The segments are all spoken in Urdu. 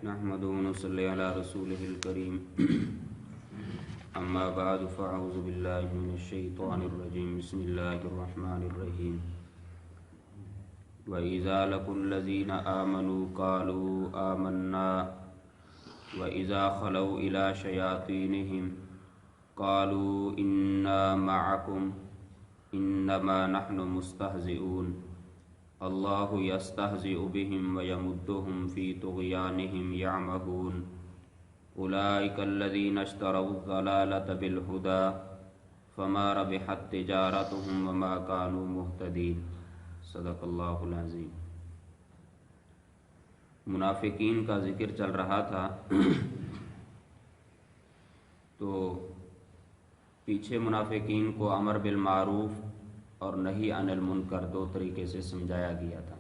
نحمده ونصلي على رسوله الكريم اما بعد فاعوذ بالله من الشيطان الرجيم بسم الله الرحمن الرحيم وإذا لقوا الذين آمنوا قالوا آمنا وإذا خلوا إلى شياطينهم قالوا إنا معكم إنما نحن مستهزئون اللہ یستہزئ بہم ویمدہم فی طغیانہم یعمہون اولئک الذین اشتروا الضلالۃ بالہدی فما ربحت تجارتہم وما کانوا مہتدین۔ صدق اللہ العظیم۔ منافقین کا ذکر چل رہا تھا تو پیچھے منافقین کو امر بالمعروف اور نہی عن المنکر دو طریقے سے سمجھایا گیا تھا۔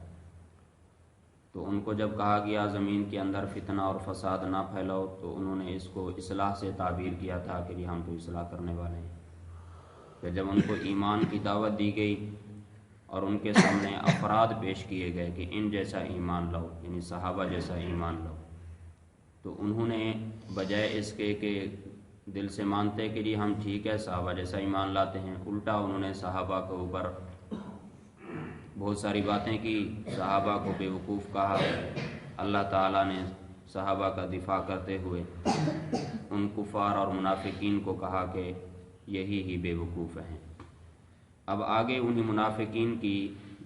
تو ان کو جب کہا گیا زمین کے اندر فتنہ اور فساد نہ پھیلاؤ تو انہوں نے اس کو اصلاح سے تعبیر کیا تھا کہ ہم تو اصلاح کرنے والے ہیں۔ پھر جب ان کو ایمان کی دعوت دی گئی اور ان کے سامنے افراد پیش کیے گئے کہ ان جیسا ایمان لاؤ، یعنی صحابہ جیسا ایمان لاؤ، تو انہوں نے بجائے اس کے کہ دل سے مانتے کہ جی ہم ٹھیک ہے صحابہ جیسا ایمان لاتے ہیں، الٹا انہوں نے صحابہ کے اوپر بہت ساری باتیں کی، صحابہ کو بے وقوف کہا۔ اللہ تعالیٰ نے صحابہ کا دفاع کرتے ہوئے ان کفار اور منافقین کو کہا کہ یہی ہی بے وقوف ہیں۔ اب آگے انہی منافقین کی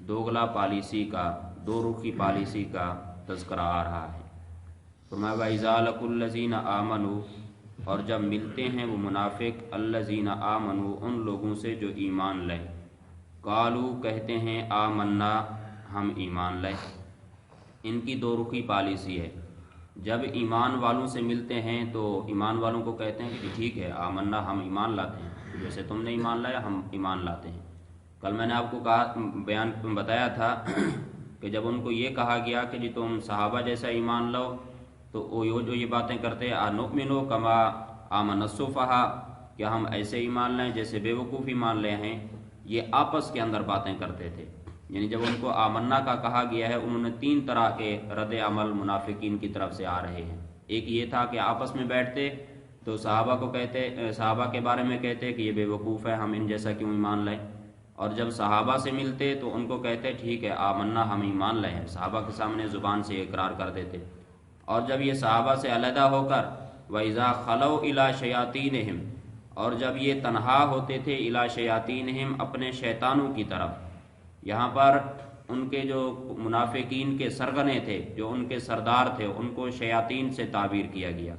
دوگلا پالیسی کا، دو رخی پالیسی کا تذکرہ آ رہا ہے۔ فرمایا وَإِذَا لَقُوا الَّذِينَ آمَنُوا، اور جب ملتے ہیں وہ منافق الذین آمنوا، ان لوگوں سے جو ایمان لائے، قالوا کہتے ہیں آمنا ہم ایمان لائے۔ ان کی دو رخی پالیسی ہے۔ جب ایمان والوں سے ملتے ہیں تو ایمان والوں کو کہتے ہیں کہ ٹھیک ہے آمنا ہم ایمان لاتے ہیں، جیسے تم نے ایمان لایا ہم ایمان لاتے ہیں۔ کل میں نے آپ کو بتایا تھا کہ جب ان کو یہ کہا گیا کہ جی تم صحابہ جیسا ایمان لاؤ تو وہ جو یہ باتیں کرتے ہیں انؤمنو کما آمن السفہاء، کہ ہم ایسے ایمان لیں جیسے بے وقوف ایمان لے ہیں، یہ آپس کے اندر باتیں کرتے تھے۔ یعنی جب ان کو آمنا کا کہا گیا ہے، انہوں نے تین طرح کے رد عمل منافقین کی طرف سے آ رہے ہیں۔ ایک یہ تھا کہ آپس میں بیٹھتے تو صحابہ کو کہتے، صحابہ کے بارے میں کہتے کہ یہ بے وقوف ہے، ہم ان جیسا کیوں ایمان لیں، اور جب صحابہ سے ملتے تو ان کو کہتے ٹھیک ہے آمنا ہم ایمان لائے ہیں، صحابہ کے سامنے زبان سے اقرار کر دیتے۔ اور جب یہ صحابہ سے علیحدہ ہو کر وَإِذَا خَلَوْا إِلَىٰ شَيَاطِينِهِمْ، اور جب یہ تنہا ہوتے تھے إِلَىٰ شَيَاطِينِهِمْ اپنے شیطانوں کی طرف، یہاں پر ان کے جو منافقین کے سرغنے تھے، جو ان کے سردار تھے، ان کو شیاطین سے تعبیر کیا گیا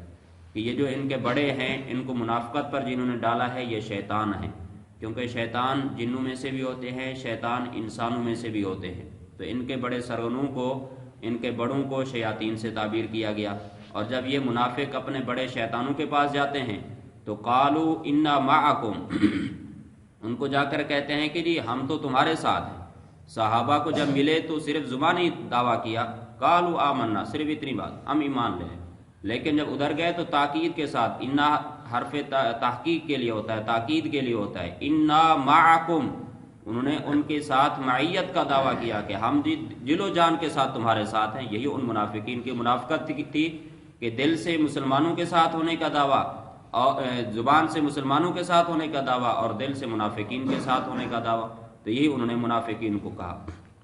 کہ یہ جو ان کے بڑے ہیں، ان کو منافقت پر جنہوں نے ڈالا ہے یہ شیطان ہیں، کیونکہ شیطان جنوں میں سے بھی ہوتے ہیں، شیطان انسانوں میں سے بھی ہوتے ہیں۔ تو ان کے بڑے سرغنوں کو، ان کے بڑوں کو شیاطین سے تعبیر کیا گیا۔ اور جب یہ منافق اپنے بڑے شیطانوں کے پاس جاتے ہیں تو قالوا انا معکم، ان کو جا کر کہتے ہیں کہ جی ہم تو تمہارے ساتھ ہیں۔ صحابہ کو جب ملے تو صرف زبانی دعویٰ کیا، قالوا آمنا، صرف اتنی بات ہم ایمان لے ہیں، لیکن جب ادھر گئے تو تاکید کے ساتھ، انا حرف تحقیق کے لیے ہوتا ہے، تاکید کے لیے ہوتا ہے، انا معکم، انہوں نے ان کے ساتھ معیت کا دعویٰ کیا کہ ہم دل و جان کے ساتھ تمہارے ساتھ ہیں۔ یہی ان منافقین کی منافقت تھی کہ دل سے مسلمانوں کے ساتھ ہونے کا دعویٰ، اور زبان سے مسلمانوں کے ساتھ ہونے کا دعویٰ، اور دل سے منافقین کے ساتھ ہونے کا دعویٰ۔ تو یہی انہوں نے منافقین کو کہا۔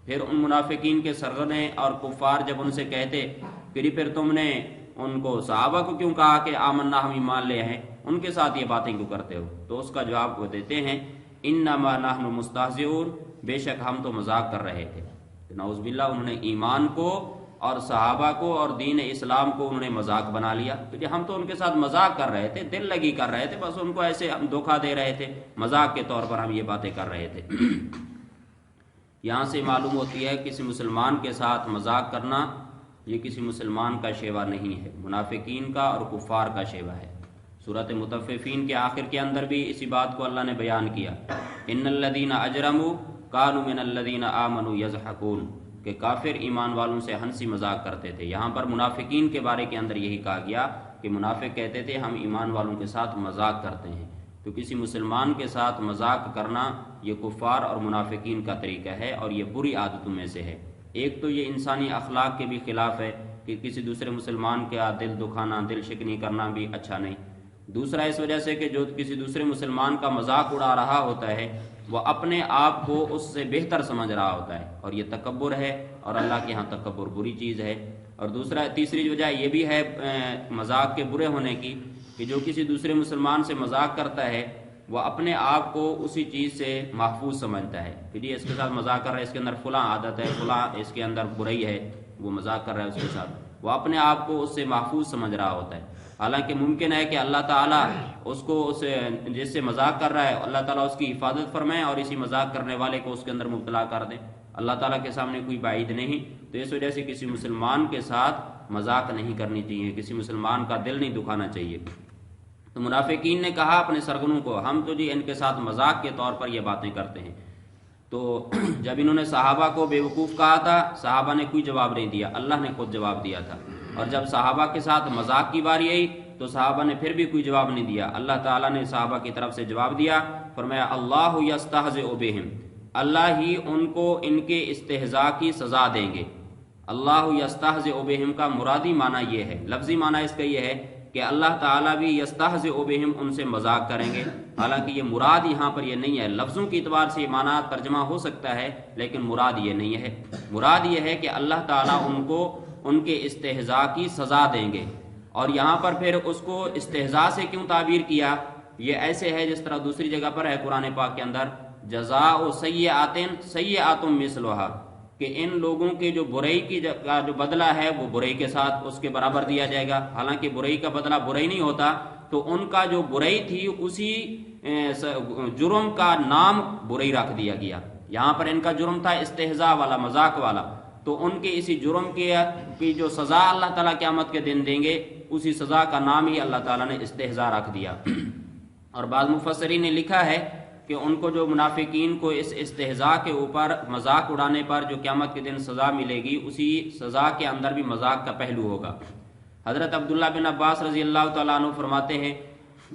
پھر ان منافقین کے سرغنے اور کفار جب ان سے کہتے کہ پھر تم نے ان کو صحابہ کو کیوں کہا کہ آمنا ہم ایمان لے ہیں، ان کے ساتھ یہ باتیں کیوں کرتے ہو، تو اس کا جواب وہ دیتے ہیں انما نحن مستہزئون، بے شک ہم تو مذاق کر رہے تھے۔ نعوذ باللہ، انہوں نے ایمان کو اور صحابہ کو اور دین اسلام کو انہوں نے مذاق بنا لیا کہ ہم تو ان کے ساتھ مذاق کر رہے تھے، دل لگی کر رہے تھے، بس ان کو ایسے ہم دھوکہ دے رہے تھے، مذاق کے طور پر ہم یہ باتیں کر رہے تھے۔ یہاں سے معلوم ہوتی ہے کسی مسلمان کے ساتھ مذاق کرنا یہ کسی مسلمان کا شیوا نہیں ہے، منافقین کا اور کفار کا شیوا ہے۔ سورۃ مطففین کے آخر کے اندر بھی اسی بات کو اللہ نے بیان کیا، ان الذین اجرموا کانوا من الذین آمنوا یضحکون، کہ کافر ایمان والوں سے ہنسی مذاق کرتے تھے۔ یہاں پر منافقین کے بارے کے اندر یہی کہا گیا کہ منافق کہتے تھے ہم ایمان والوں کے ساتھ مذاق کرتے ہیں۔ تو کسی مسلمان کے ساتھ مذاق کرنا یہ کفار اور منافقین کا طریقہ ہے، اور یہ بری عادتوں میں سے ہے۔ ایک تو یہ انسانی اخلاق کے بھی خلاف ہے کہ کسی دوسرے مسلمان کا دل دکھانا، دل شکنی کرنا بھی اچھا نہیں۔ دوسرا اس وجہ سے کہ جو کسی دوسرے مسلمان کا مذاق اڑا رہا ہوتا ہے وہ اپنے آپ کو اس سے بہتر سمجھ رہا ہوتا ہے، اور یہ تکبر ہے، اور اللہ کے ہاں تکبر بری چیز ہے۔ اور تیسری وجہ یہ بھی ہے مذاق کے برے ہونے کی کہ جو کسی دوسرے مسلمان سے مذاق کرتا ہے وہ اپنے آپ کو اسی چیز سے محفوظ سمجھتا ہے کہ جی اس کے ساتھ مذاق کر رہا ہے، اس کے اندر فلاں عادت ہے، فلاں اس کے اندر برائی ہے، وہ مذاق کر رہا ہے اس کے ساتھ، وہ اپنے آپ کو اس سے محفوظ سمجھ رہا ہوتا ہے۔ حالانکہ ممکن ہے کہ اللہ تعالیٰ اس کو جس سے مذاق کر رہا ہے اللہ تعالیٰ اس کی حفاظت فرمائے اور اسی مذاق کرنے والے کو اس کے اندر مبتلا کر دیں۔ اللہ تعالیٰ کے سامنے کوئی بعید نہیں، تو اس وجہ سے کسی مسلمان کے ساتھ مذاق نہیں کرنی چاہیے، کسی مسلمان کا دل نہیں دکھانا چاہیے۔ تو منافقین نے کہا اپنے سرگنوں کو، ہم تو جی ان کے ساتھ مذاق کے طور پر یہ باتیں کرتے ہیں۔ تو جب انہوں نے صحابہ کو بیوقوف کہا تھا، صحابہ نے کوئی جواب نہیں دیا، اللہ نے خود جواب دیا تھا۔ اور جب صحابہ کے ساتھ مذاق کی باری آئی تو صحابہ نے پھر بھی کوئی جواب نہیں دیا، اللہ تعالیٰ نے صحابہ کی طرف سے جواب دیا، فرمایا اللہ یستہزئ بہم، اللہ ہی ان کو ان کے استہزاء کی سزا دیں گے۔ اللہ یستہزئ بہم کا مرادی معنی یہ ہے، لفظی معنی اس کا یہ ہے کہ اللہ تعالیٰ بھی یستہزئ بہم ان سے مذاق کریں گے۔ حالانکہ یہ مراد یہاں پر یہ نہیں ہے، لفظوں کی اعتبار سے یہ معنی ترجمہ ہو سکتا ہے لیکن مراد یہ نہیں ہے۔ مراد یہ ہے کہ اللہ تعالیٰ ان کو ان کے استہزاء کی سزا دیں گے۔ اور یہاں پر پھر اس کو استہزاء سے کیوں تعبیر کیا؟ یہ ایسے ہے جس طرح دوسری جگہ پر ہے قرآن پاک کے اندر، جزاء سیئات سیئات مثلھا، کہ ان لوگوں کے جو برائی کا جو بدلہ ہے وہ برائی کے ساتھ اس کے برابر دیا جائے گا۔ حالانکہ برائی کا بدلہ برائی نہیں ہوتا، تو ان کا جو برائی تھی اسی جرم کا نام برائی رکھ دیا گیا۔ یہاں پر ان کا جرم تھا استہزاء والا، مذاق والا، تو ان کے اسی جرم کی جو سزا اللہ تعالیٰ قیامت کے دن دیں گے اسی سزا کا نام ہی اللہ تعالیٰ نے استہزاء رکھ دیا۔ اور بعض مفسرین نے لکھا ہے کہ ان کو جو منافقین کو اس استہزاء کے اوپر مذاق اڑانے پر جو قیامت کے دن سزا ملے گی اسی سزا کے اندر بھی مذاق کا پہلو ہوگا۔ حضرت عبداللہ بن عباس رضی اللہ تعالیٰ عنہ فرماتے ہیں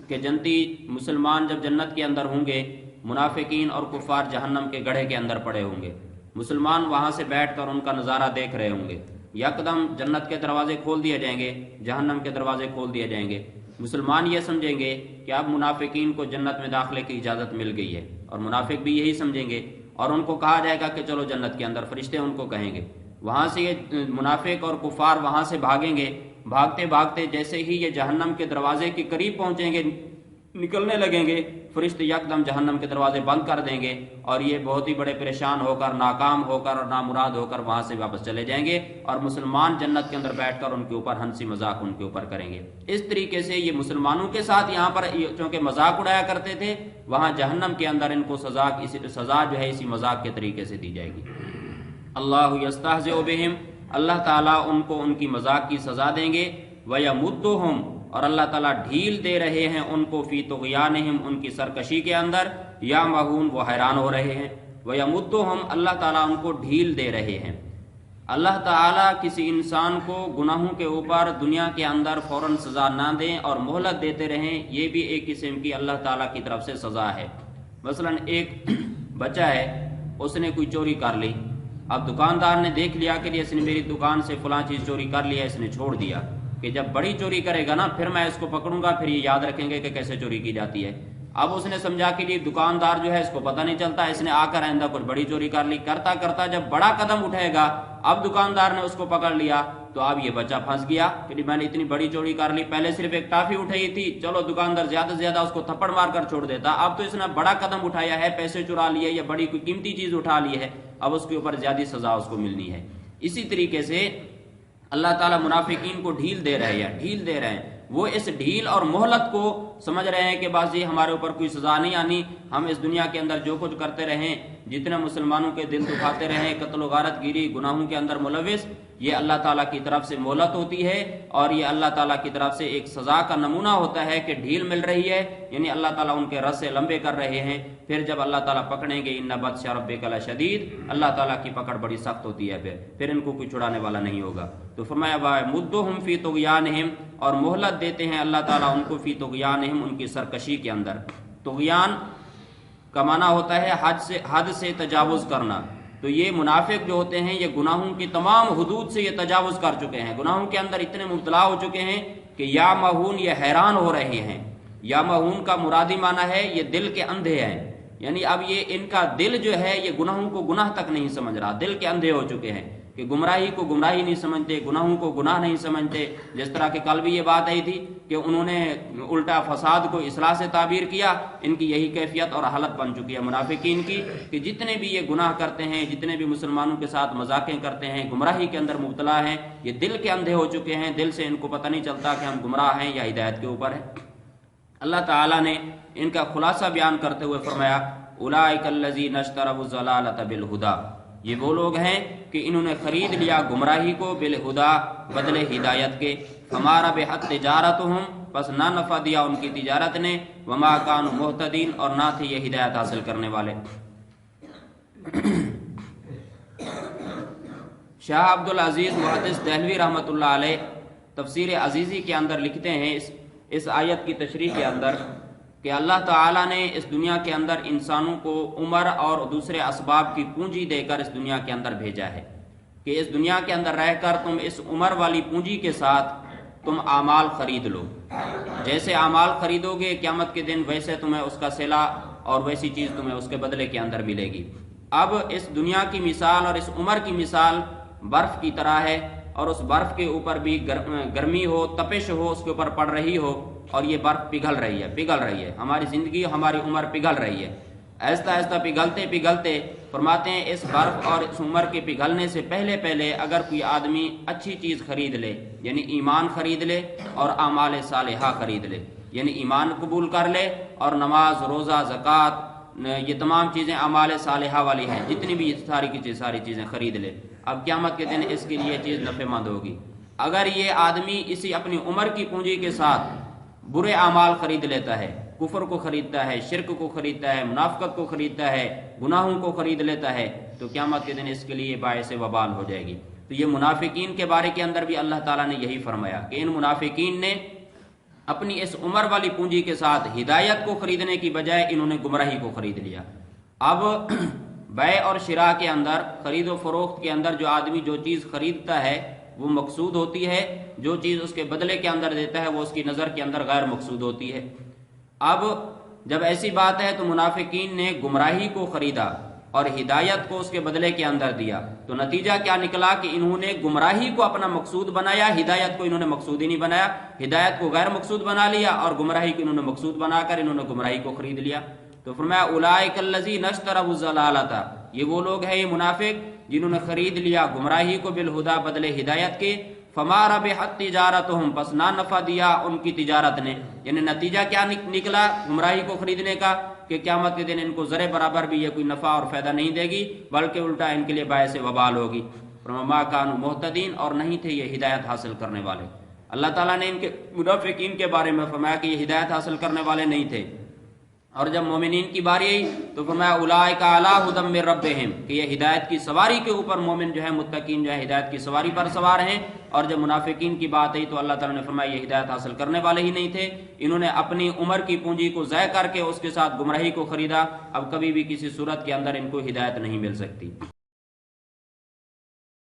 کہ جنتی مسلمان جب جنت کے اندر ہوں گے، منافقین اور کفار جہنم کے گڑھے کے اندر پڑے ہوں گے، مسلمان وہاں سے بیٹھ کر ان کا نظارہ دیکھ رہے ہوں گے، یکدم جنت کے دروازے کھول دیے جائیں گے، جہنم کے دروازے کھول دیے جائیں گے۔ مسلمان یہ سمجھیں گے کہ اب منافقین کو جنت میں داخلے کی اجازت مل گئی ہے، اور منافق بھی یہی سمجھیں گے، اور ان کو کہا جائے گا کہ چلو جنت کے اندر، فرشتے ان کو کہیں گے۔ وہاں سے یہ منافق اور کفار وہاں سے بھاگیں گے، بھاگتے بھاگتے جیسے ہی یہ جہنم کے دروازے کے قریب پہنچیں گے، نکلنے لگیں گے، فرشتے یکدم جہنم کے دروازے بند کر دیں گے، اور یہ بہت ہی بڑے پریشان ہو کر، ناکام ہو کر اور نامراد ہو کر وہاں سے واپس چلے جائیں گے، اور مسلمان جنت کے اندر بیٹھ کر ان کے اوپر ہنسی مذاق ان کے اوپر کریں گے۔ اس طریقے سے یہ مسلمانوں کے ساتھ یہاں پر چونکہ مذاق اڑایا کرتے تھے، وہاں جہنم کے اندر ان کو سزا جو ہے اسی مذاق کے طریقے سے دی جائے گی۔ اللہ یستہزئ بہم، اللہ تعالیٰ ان کو ان کی مذاق کی سزا دیں گے۔ ویمدھم، اور اللہ تعالیٰ ڈھیل دے رہے ہیں ان کو، فی طغیانہم، ان کی سرکشی کے اندر، یا مہون، وہ حیران ہو رہے ہیں۔ ویمدھم، اللہ تعالیٰ ان کو ڈھیل دے رہے ہیں۔ اللہ تعالیٰ کسی انسان کو گناہوں کے اوپر دنیا کے اندر فوراً سزا نہ دیں اور مہلت دیتے رہیں، یہ بھی ایک قسم کی اللہ تعالیٰ کی طرف سے سزا ہے۔ مثلا ایک بچہ ہے، اس نے کوئی چوری کر لی، اب دکاندار نے دیکھ لیا کہ اس نے میری دکان سے فلاں چیز چوری کر لیا، اس نے چھوڑ دیا کہ جب بڑی چوری کرے گا نا پھر میں اس کو پکڑوں گا، پھر یہ یاد رکھیں گے کہ کیسے چوری کی جاتی ہے۔ اب اس نے سمجھا کہ یہ دکاندار جو ہے اس کو پتہ نہیں چلتا، اس نے آ کر آئندہ کچھ بڑی چوری کر لی، کرتا کرتا جب بڑا قدم اٹھائے گا، اب دکاندار نے اس کو پکڑ لیا، تو اب یہ بچہ پھنس گیا کہ میں نے اتنی بڑی چوری کر لی، پہلے صرف ایک ٹافی اٹھائی تھی، چلو دکاندار زیادہ سے زیادہ اس کو تھپڑ مار کر چھوڑ دیتا، اب تو اس نے بڑا قدم اٹھایا ہے، پیسے چرا لیے یا بڑی کوئی قیمتی چیز اٹھا لی ہے، اب اس کے اوپر زیادہ سزا اس کو ملنی ہے۔ اسی طریقے سے اللہ تعالیٰ منافقین کو ڈھیل دے رہے ہیں، وہ اس ڈھیل اور مہلت کو سمجھ رہے ہیں کہ بس یہ ہمارے اوپر کوئی سزا نہیں آنی، ہم اس دنیا کے اندر جو کچھ کرتے رہیں، جتنے مسلمانوں کے دل دکھاتے رہیں، قتل و غارت گیری، گناہوں کے اندر ملوث، یہ اللہ تعالیٰ کی طرف سے مہلت ہوتی ہے، اور یہ اللہ تعالیٰ کی طرف سے ایک سزا کا نمونہ ہوتا ہے کہ ڈھیل مل رہی ہے، یعنی اللہ تعالیٰ ان کے رسے لمبے کر رہے ہیں۔ پھر جب اللہ تعالیٰ پکڑیں گے، ان بطش ربک لشدید، اللہ تعالیٰ کی پکڑ بڑی سخت ہوتی ہے، پھر ان کو کوئی چھڑانے والا نہیں ہوگا۔ تو فرمایا وَيَمُدُّهُمْ فِي طُغْيَانِهِمْ، اور مہلت دیتے ہیں اللہ تعالیٰ ان کو، فی طغیانہم، ان کی سرکشی کے اندر۔ طغیان کا معنی ہوتا ہے حد سے تجاوز کرنا، تو یہ منافق جو ہوتے ہیں یہ گناہوں کی تمام حدود سے یہ تجاوز کر چکے ہیں، گناہوں کے اندر اتنے مبتلا ہو چکے ہیں کہ یا مہون یہ حیران ہو رہے ہیں۔ یا مہون کا مرادی معنی ہے یہ دل کے اندھے ہیں، یعنی اب یہ ان کا دل جو ہے یہ گناہوں کو گناہ تک نہیں سمجھ رہا، دل کے اندھے ہو چکے ہیں کہ گمراہی کو گمراہی نہیں سمجھتے، گناہوں کو گناہ نہیں سمجھتے۔ جس طرح کہ کل بھی یہ بات آئی تھی کہ انہوں نے الٹا فساد کو اصلاح سے تعبیر کیا، ان کی یہی کیفیت اور حالت بن چکی ہے منافقین کی کہ جتنے بھی یہ گناہ کرتے ہیں، جتنے بھی مسلمانوں کے ساتھ مذاقیں کرتے ہیں، گمراہی کے اندر مبتلا ہیں، یہ دل کے اندھے ہو چکے ہیں، دل سے ان کو پتہ نہیں چلتا کہ ہم گمراہ ہیں یا ہدایت کے اوپر ہیں۔ اللہ تعالیٰ نے ان کا خلاصہ بیان کرتے ہوئے فرمایا اولئک الذین اشتروا الضلالۃ بالہدی، یہ وہ لوگ ہیں کہ انہوں نے خرید لیا گمراہی کو بالہدا بدلے ہدایت کے، فما ربحت تجارتہم، پس نہ نفع دیا ان کی تجارت نے، وما کانوا مہتدین، اور نہ تھے یہ ہدایت حاصل کرنے والے۔ شاہ عبد العزیز محدث دہلوی رحمۃ اللہ علیہ تفسیر عزیزی کے اندر لکھتے ہیں اس آیت کی تشریح کے اندر کہ اللہ تعالیٰ نے اس دنیا کے اندر انسانوں کو عمر اور دوسرے اسباب کی پونجی دے کر اس دنیا کے اندر بھیجا ہے کہ اس دنیا کے اندر رہ کر تم اس عمر والی پونجی کے ساتھ تم اعمال خرید لو، جیسے اعمال خریدو گے قیامت کے دن ویسے تمہیں اس کا صلہ اور ویسی چیز تمہیں اس کے بدلے کے اندر ملے گی۔ اب اس دنیا کی مثال اور اس عمر کی مثال برف کی طرح ہے، اور اس برف کے اوپر بھی گرمی ہو، تپش ہو، اس کے اوپر پڑ رہی ہو، اور یہ برف پگھل رہی ہے، ہماری زندگی ہماری عمر پگھل رہی ہے، آہستہ آہستہ پگھلتے پگھلتے فرماتے ہیں اس برف اور اس عمر کے پگھلنے سے پہلے اگر کوئی آدمی اچھی چیز خرید لے، یعنی ایمان خرید لے اور اعمال صالحہ خرید لے، یعنی ایمان قبول کر لے اور نماز، روزہ، زکوٰۃ، یہ تمام چیزیں اعمال صالحہ والی ہیں، جتنی بھی ساری چیزیں خرید لے، اب قیامت کے دن اس کے لیے چیز نفع مند ہوگی۔ اگر یہ آدمی اسی اپنی عمر کی پونجی کے ساتھ برے اعمال خرید لیتا ہے، کفر کو خریدتا ہے، شرک کو خریدتا ہے، منافقت کو خریدتا ہے، گناہوں کو خرید لیتا ہے، تو قیامت کے دن اس کے لیے باعث وبال ہو جائے گی۔ تو یہ منافقین کے بارے کے اندر بھی اللہ تعالیٰ نے یہی فرمایا کہ ان منافقین نے اپنی اس عمر والی پونجی کے ساتھ ہدایت کو خریدنے کی بجائے انہوں نے گمراہی کو خرید لیا۔ اب بیع اور شراء کے اندر، خرید و فروخت کے اندر جو آدمی جو چیز خریدتا ہے وہ مقصود ہوتی ہے، جو چیز اس کے بدلے کے اندر دیتا ہے وہ اس کی نظر کے اندر غیر مقصود ہوتی ہے۔ اب جب ایسی بات ہے تو منافقین نے گمراہی کو خریدا اور ہدایت کو اس کے بدلے کے اندر دیا، تو نتیجہ کیا نکلا کہ انہوں نے گمراہی کو اپنا مقصود بنایا، ہدایت کو انہوں نے مقصود ہی نہیں بنایا، ہدایت کو غیر مقصود بنا لیا اور گمراہی کو انہوں نے مقصود بنا کر انہوں نے گمراہی کو خرید لیا۔ تو فرمایا اولئک الذین اشتروا الضلالۃ، یہ وہ لوگ ہیں، یہ منافق جنہوں نے خرید لیا گمراہی کو بالہدا بدلے ہدایت کے، فما ربحت تجارتہم، پس نہ نفع دیا ان کی تجارت نے، یعنی نتیجہ کیا نکلا گمراہی کو خریدنے کا کہ قیامت کے دن ان کو ذرے برابر بھی یہ کوئی نفع اور فائدہ نہیں دے گی، بلکہ الٹا ان کے لیے باعث وبال ہوگی۔ وما کانوا مہتدین، اور نہیں تھے یہ ہدایت حاصل کرنے والے۔ اللہ تعالیٰ نے ان کے منافقین کے بارے میں فرمایا کہ یہ ہدایت حاصل کرنے والے نہیں تھے، اور جب مومنین کی باری آئی تو فرمایا اولئک علی ھدی من ربہم، کہ یہ ہدایت کی سواری کے اوپر مومن جو ہے، متقین جو ہے ہدایت کی سواری پر سوار ہیں۔ اور جب منافقین کی بات آئی تو اللہ تعالیٰ نے فرمایا یہ ہدایت حاصل کرنے والے ہی نہیں تھے، انہوں نے اپنی عمر کی پونجی کو ضائع کر کے اس کے ساتھ گمراہی کو خریدا، اب کبھی بھی کسی صورت کے اندر ان کو ہدایت نہیں مل سکتی۔